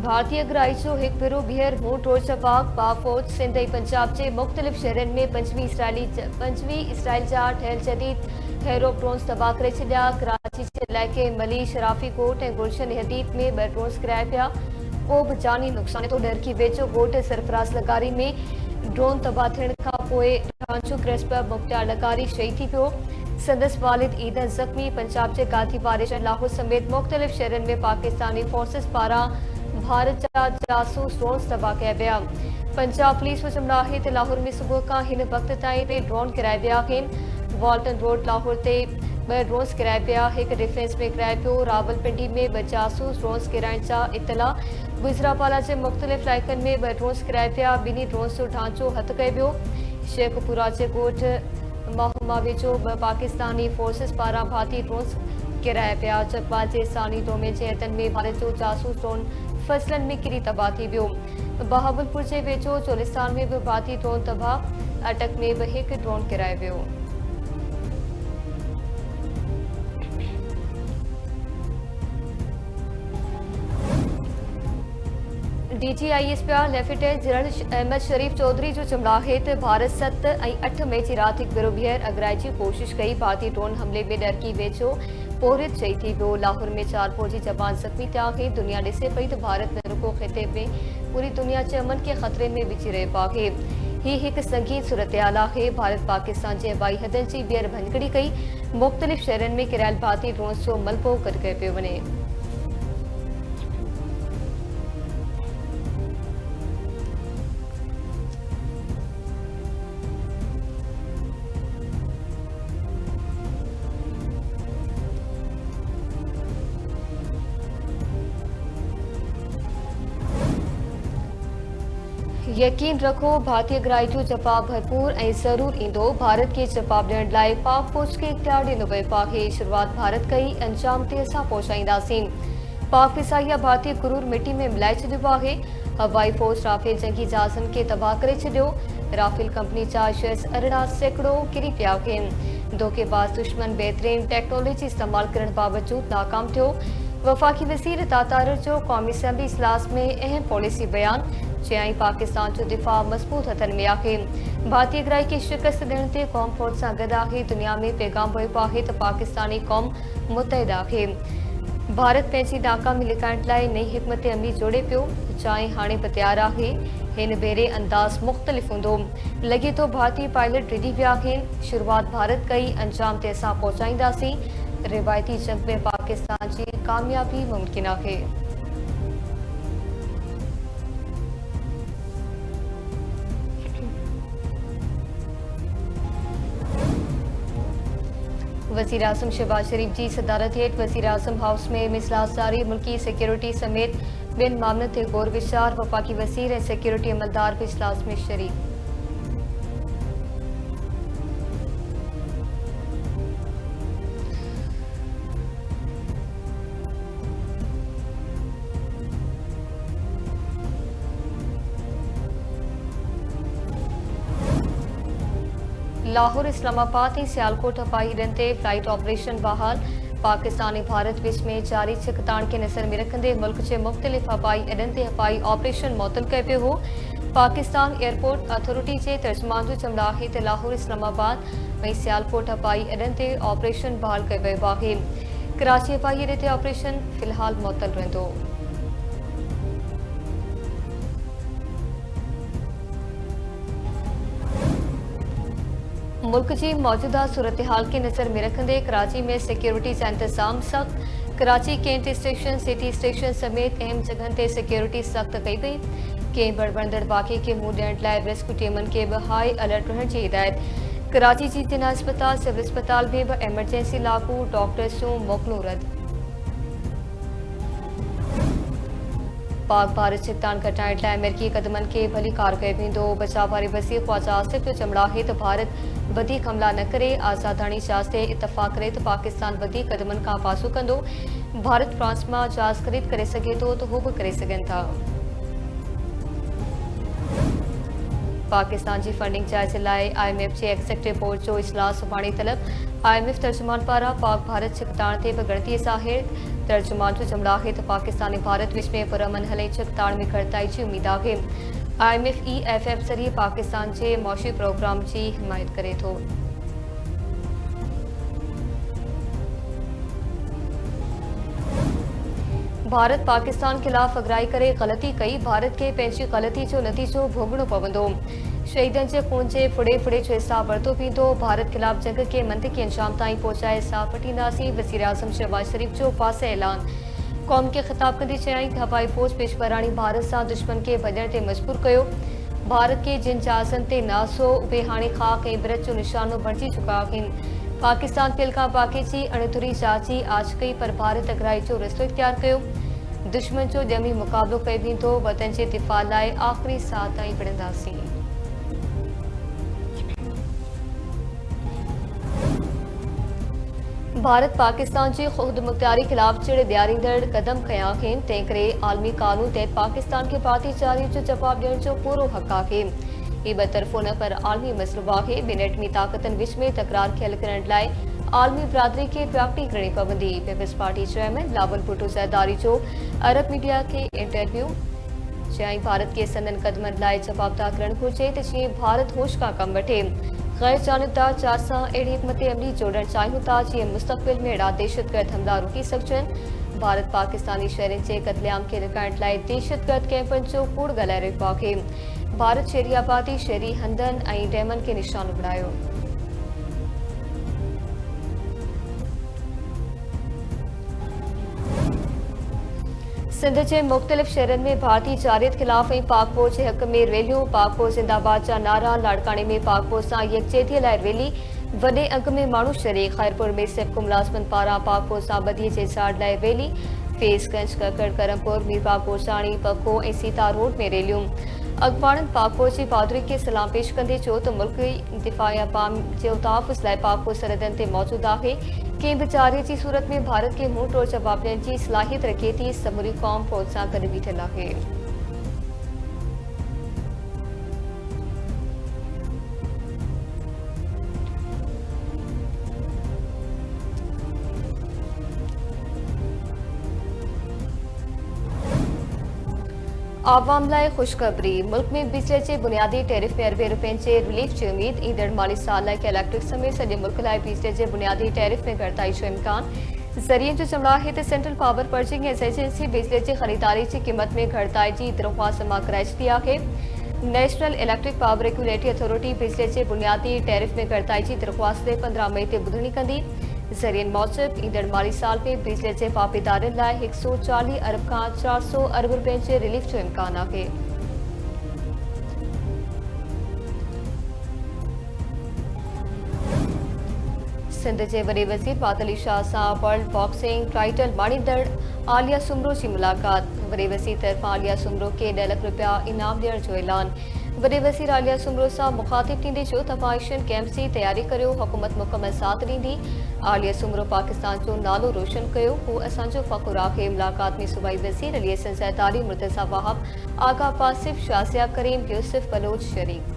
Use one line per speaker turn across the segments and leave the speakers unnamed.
भारतीय अगराई जो एक भेरो ॿीहर मूं टोड़ चपाक पाफौज सिंध ऐं पंजाब जे मुख़्तलिफ़ शहरनि में 25 इसराइल जा ठहियल जदीद हेरोप ड्रोन्स तबाह करे छॾिया। कराची जे इलाइक़े मली शराफ़ी ॻोठ ऐं गुलशन हदीद में 2 ड्रोन्स किराए पिया। को बि जानी नुक़सान तो डरकी वेझो ॻोठ सरफराज़ लगारी में ड्रोन तबाह थियण खां पोइ ढांचो क्रिस्प मुख्तार लगारी शहीद थी पियो। संदसि वालिद ईदन ज़ख़्मी। पंजाब जे गांधी बारिश ऐं लाहौर समेत मुख़्तलिफ़ शहरनि में पाकिस्तानी फोर्सिस पारां भारत जा जासूस ड्रोन्स तबाह कया विया। पंजाब पुलिस जो चवणु आहे त लाहौर में सुबुह खां हिन वक़्त ताईं 2 ड्रोन किराए विया आहिनि। वॉल्टन रोड लाहौर ते 2 ड्रोन्स किराए पिया, हिकु डिफेंस में किराए पियो। रावलपिंडी में 2 जासूस ड्रोन्स किराइण जा इतला। गुजरावाला जे मुख़्तलिफ़ इलाइक़नि में 2 ड्रोन्स किराए पिया। ॿिन्ही ड्रोन्स जो ढांचो हथ कयो वियो। शेखपुरा जे ॻोठ माहुमा वेझो 2 पाकिस्तानी फोर्सिस पारां भारतीय ड्रोन्स किराए पिया। चकवाल जे सानी डोमे जे हथनि में भारत जो जासूस ड्रोन फसलनि में किरी तबाह थी वियो। बहावलपुर जे वेझो चोलिस्तान में बि भारतीय ड्रोन तबाह। अटक में बि 1 ड्रोन किराए वियो। DGIS पिया लेफ्टिनेंट जनरल अहमद शरीफ चौधरी जो चवणु आहे त भारत 7 ऐं 8 मई जी राति हिकु भेरो ॿीहर अगराई जी कोशिश कई। भारतीय ड्रोन हमले में डरकी वेझो पोरित शहीद थी वियो। लाहौर में 4 फौजी जवान ज़ख़्मी थिया आहिनि। दुनिया ॾिसे पई त भारत में रुको ख़िते में पूरी दुनिया जे अमन खे ख़तरे में विझी रहियो आहे। ही हिकु संगीन सूरतहाल आहे। भारत पाकिस्तान जे हवाई हदनि जी ॿीहर भञकड़ी कई। मुख़्तलिफ़ शहरनि में किरायल भारतीय ड्रोन्स जो मलबो गॾु कयो पियो वञे। यकीन रखो भारतीय अगराई जो जवाब भरपूर ऐं ज़रूर ईंदो। भारत के जवाब ॾियण लाइ पाक फौज खे इख्तियार ॾिनो वियो आहे। शुरूआत भारत कई, अंजाम ते असां पहुचाईंदासीं। पाक फिसाइया भारतीय गुरूर मिटी में मिलाए छॾियो आहे। हवाई फौज राफेल जंगी जहाज़नि खे तबाह करे छॾियो। राफेल कंपनी जा शेयर्स 18 सैकड़ो किरी पिया आहिनि। धोखेबाज़ दुश्मन बहितरीन टेक्नोलॉजी इस्तेमाल करण बावजूद नाकाम थियो। वफ़ाक़ी वज़ीर तातार जो क़ौमी असम्बली इजलास में अहम पॉलिसी बयान। चयाई पाकिस्तान जो दिफ़ा मज़बूत हथनि में आहे। भारतीय अगराई खे शिकस्त ॾियण ते क़ौम फौज सां गॾु आहे। दुनिया में पैगाम वियो आहे त पाकिस्तानी क़ौम मुतहिद आहे। भारत पंहिंजी नाकामी लिकाइण लाइ नई हिकमत अमली जोड़े पियो। चांहि हाणे बि तयारु आहे। हिन भेरे अंदाज़ मुख़्तलिफ़ हूंदो। लॻे थो भारतीय पायलट रिढी विया आहिनि। शुरूआत भारत कई, अंजाम ते असां पहुचाईंदासीं। रिवायती जंग में पाकिस्तान जी कामयाबी मुमकिन आहे। वज़ीर आज़म शहबाज शरीफ जी सदारत हेठि वज़ीर आज़म हाउस में इजलास जारी। मुल्की सिक्योरिटी समेत ॿियनि मामलनि ते गौर विचार। वफ़ाक़ी वज़ीर ऐं सिक्योरिटी अमलदार बि इजलास में शरीक। लाहौर इस्लामाबाद ऐं सियालकोट हवाई अॾनि ते फ्लाइट ऑपरेशन बहाल। पाकिस्तान ऐं भारत विच में जारी छिकताण खे नज़र में रखंदे मुल्क जे मुख़्तलिफ़ हवाई अॾनि ते हवाई ऑपरेशन मुअतल कयो पियो हो। पाकिस्तान एयरपोर्ट अथॉरिटी जे तर्जुमान जो चवणु आहे त लाहौर इस्लामाबाद ऐं सियालकोट हवाई अॾनि ते ऑपरेशन बहाल कयो वियो आहे। कराची हवाई अॾे ते ऑपरेशन फ़िलहाल मुअतल रहंदो। मुल्क जी मौजूदा सूरतहाल के नज़र में रखंदे कराची में सिक्योरिटी जा इंतज़ाम सख़्त। Karachi cantt station, city station समेत अहम जगहनि ते सिक्योरिटी सख़्त कई वई। कंहिं बड़बड़ंदड़ वाक़े खे मुंहुं ॾियण लाइ रेस्क्यू टीमनि खे बि हाई अलर्ट रहण जी हिदायत। कराची जी जिना अस्पताल, सिविल अस्पताल में बि एमरजेंसी लागू। डॉक्टर्स जूं मोकलूं रद्द। पाक भारत छिकताण घटाइण लाइ अमेरिकी क़दमनि खे भली कार कयो वेंदो। बचाव वारे वज़ीर ख्वाजा आसिफ जो चवणु आहे त भारत वधीक हमला न करे आज़ादाणी जहाज़ ते इतफ़ाक़ करे त पाकिस्तान वधीक क़दमनि खां पासो कंदो। भारत फ्रांस मां जहाज़ ख़रीद करे सघे थो त हू बि करे सघनि था। पाकिस्तान की फंडिंग जायजे लाइ IMF के एग्जीक्यूटिव बोर्ड जो इजलास सुभाणे तलब। IMF तर्जुमान पारा पाक भारत छिकताण ते गणती ज़ाहिर। तर्जुमान जो जुमला है तो पाकिस्तान और भारत विच में पुरअमन हले छिकताण में घटताई की उम्मीद है। IMF EFF जरिए पाकिस्तान के मौशी प्रोग्राम की हिमायत करे थो। भारत पाकिस्तान खिलाफ अगराई करे गलती कई। भारत के पंहिंजी गलती जो नतीजो भोगणो पवंदो। शहीदन के खून के फुड़े फुड़े जो हिसाब वरतो पींदो। भारत खिलाफ जंग के मंतिकी अंजाम ताईं पहुंचाए साह पटींदासीं। वज़ीर आज़म शहबाज शरीफ जो पासे ऐलान। कौम के खिताब कंदे चयाईं त हवाई फौज पेशवराणी भारत से दुश्मन के भॼण ते मजबूर कयो। भारत के जिन जहाज़न ते नासो उहे हाणे खाक ऐं बिरत जो निशानो बणिजी चुका आहिनि। पाकिस्तान पिल खां पाके जी अणधुरी जांच जी आछ कई पर भारत अगराई जो रस्तो इख्तियार कयो। दुश्मन जो ॼमी मुक़ाबलो कयो वेंदो। वतन के दिफ़ा लाइ आख़िरी साह ताईं विढ़ंदासीं। भारत पाकिस्तान की खुद मुख्तारी खिलाफ चिड़ ॾियारींदड़ कदम कया आहिनि। तंहिं करे आलमी कानून तहत पाकिस्तान के पार्टीचारी जो जवाब ॾियण जो पूरो हक़ आहे। ही ॿ तरफ़ो न पर आलमी मसइलो आहे। ॿिनि एटमी ताक़तनि विच में तकरार खे हल करण लाइ आलमी बिरादरी के प्यागटी करणी पवंदी। Peoples party chairman Bilawal Bhutto Zardari जो अरब मीडिया के इंटरव्यू चयाईं भारत के संदन कदमनि लाइ जवाबदार करणु घुरिजे त जीअं भारत होश खां कमु वठे। गैर जानिबदार चार सां अहिड़ी हिकमत अमली जोड़णु चाहियूं था जीअं मुस्तक़बिल में अहिड़ा दहशतगर्द हमला रुकी सघजनि। भारत पाकिस्तानी शहरनि जे क़त्लेआम खे रुकाइण लाइ दहशतगर्द कैंपनि जो कूड़ ॻाल्हाए रहियो आहे। भारत शहरी आबादी शहरी हंधनि ऐं डैमनि खे निशानो बणायो। सिंध के मुख्तलिफ शहरन में भारतीय जारियत खिलाफ पाक फौज के हक में रैलियों। पाक फौज जिंदाबाद जा नारा। लाड़काने में पाक फौज से यकजहती लाइ रैली। वडे अंग में मानू शरीक। खैरपुर में सिपको मुलाजमन पारा पाक फौज से बदी के इज़हार लाइ रैली। फेसगंज ककड़ करमपुर मीरबाग गोशाणी पखो ऐं सीता रोड में रैलियों। अखबारन पाक फौज की बहादुरी के सलाम पेश कंदे चयो त मुल्की दिफ़ा पाम जो तहफ़ुज़ लाइ पाक फौज सरहदन ते मौजूद है। कंहिं बि जारीअ जी सूरत में भारत के मुंह तोड़ जवाब ॾियण जी सलाहियत रखे थी। समूरी क़ौम फौज सां गॾु बीठल आहे। आवाम लाइ खुशखबरी। मुल्क में बिजली के बुनियादी टैरिफ में अरबे रुपयनि के रिलीफ की उम्मीद। ईंदड़ माली साल लाइ इलेक्ट्रिक समेत सॼे मुल्क लाइ बिजली के बुनियादी टैरिफ में घटिताई जो इम्कान। ज़रिए जो जुमला है तो सेंट्रल पावर पर्चिंग एजेंसी बिजली की खरीदारी की कीमत में घटिताई की दरख्वास्त जमा कराए छॾी आहे। National electric power regulatory authority बिजली के बुनियादी टैरिफ में घटिताई की दरख्वास्त 15 मई ते ॿुधणी कंदी। ज़रियनि मूजिब ईंदड़ माली साल में बिजली के पापीदारनि लाइ 140 अरब खां 400 अरब रुपयनि के रिलीफ जो इम्कान आहे। सिंध के वॾे वज़ीर बादल शाह सां वर्ल्ड बॉक्सिंग टाइटल माणींदड़ आलिया सुमरो की मुलाकात। वॾे वज़ीर तरफ़ां आलिया सुमरो के 10 लाख रुपया इनाम ॾियण जो ऐलान। वॾे वज़ीर आलिया सुमरो सां मुखातिब थींदे चयो त एशियन गेम्स की तैयारी करियो। हुकूमत मुकमल साथ ॾींदी। आलिया सुमरो पाकिस्तान जो नालो रोशन कयो। हू असांजो फ़खुर आहे। मुलाकात में सूबाई वज़ीर अली हसन ज़रदारी मुर्तज़ा वाहब आगा पासिफ शाज़िया करीम यूसुफ बलोच शरीक।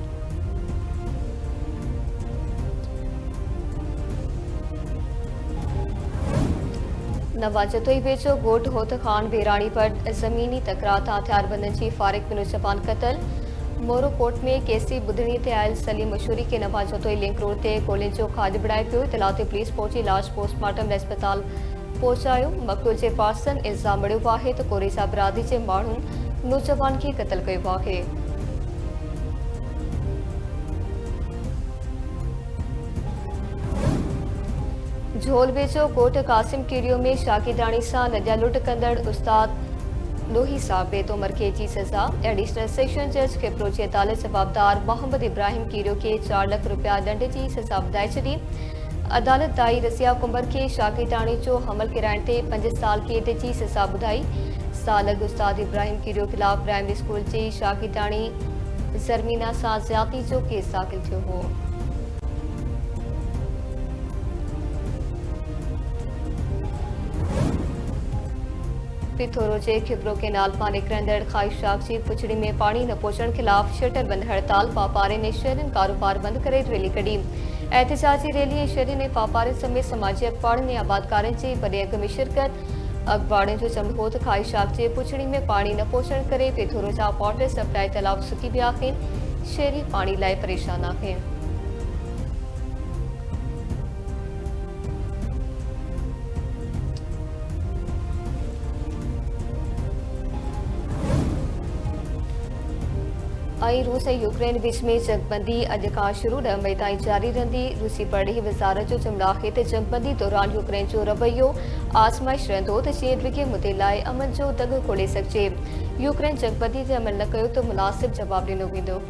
नवा जतोई वेझो ॻोठ होत खान बेराणी पर ज़मीनी तकरार तां हथियारबंदनि जी फारिग बिन जबान क़तल। मोरोकोट में केसी ॿुधणी ते आयल सलीम मशहूरी के नवा जतोई लिंक रोड ते गोलियुनि जो खाज बिड़ाए पियो। इतला ते पुलिस पहुची लाश पोस्टमार्टम लाइ अस्पताल पहुचायो। मक़तूल जे वारसनि इल्ज़ाम मड़ियो आहे त कोरेसा बिरादरी जे माण्हुनि नौजवान खे क़तल कयो आहे। झोल वेझो कोट कासिम कीरियो में शागिर्दाणी सां लॼा लुट कंदड़ उस्ताद लोही साहब बेतो मरकेजी सज़ा। एडिशनल सेशन जज खेपरो जी अदालत जवाबदार मोहम्मद इब्राहिम कीरियो के 4 लाख रुपया दंड की सज़ा ॿुधाए छॾी। अदालत दाई रज़िया कुंबर के शागिर्दाणी जो हमल किराइण ते 5 साल क़ैद की सज़ा ॿुधाई। साल अॻु उस्ताद इब्राहिम कीरियो ख़िलाफ़ प्राइमरी स्कूल जी शागिर्दाणी ज़रमीना सां ज़्यादती जो केस दाख़िल थियो हो। पिथोरो जे खिबरो केनाल मां निकिरंदड़ ख़्वाहिशात जी पुछड़ी में पानी न पहुचण ख़िलाफ़ शटर बंद हड़ताल वापारियुनि ऐं शहरियुनि कारोबार बंद करे रैली कढी। एहतिजाजी रैली ऐं शहरियुनि ऐं वापारियुनि समेत समाजी अखबारनि ऐं आबादकारनि जी वॾे अघ में शिरकत। अखबारनि जो चवणो हो त ख़्वाहिशात जे पुछड़ी में पानी न पहुचण करे पिथोरो जा वाटर सप्लाई तालाब सुकी विया आहिनि। शहरी पानी लाइ परेशान आहिनि। रूस ऐं यूक्रेन विच में जंगबंदी अॼु खां शुरू 10 मई ताईं जारी रहंदी। रूसी परॾेही वज़ारत जो चवणो आहे त जंगबंदी दौरान यूक्रेन जो रवैयो आज़माइश रहंदो त जीअं ॾिघे मुदे लाइ अमन जो दग खोले सघिजे। यूक्रेन जंगबंदी ते अमल न कयो त मुनासिब जवाबु ॾिनो वेंदो।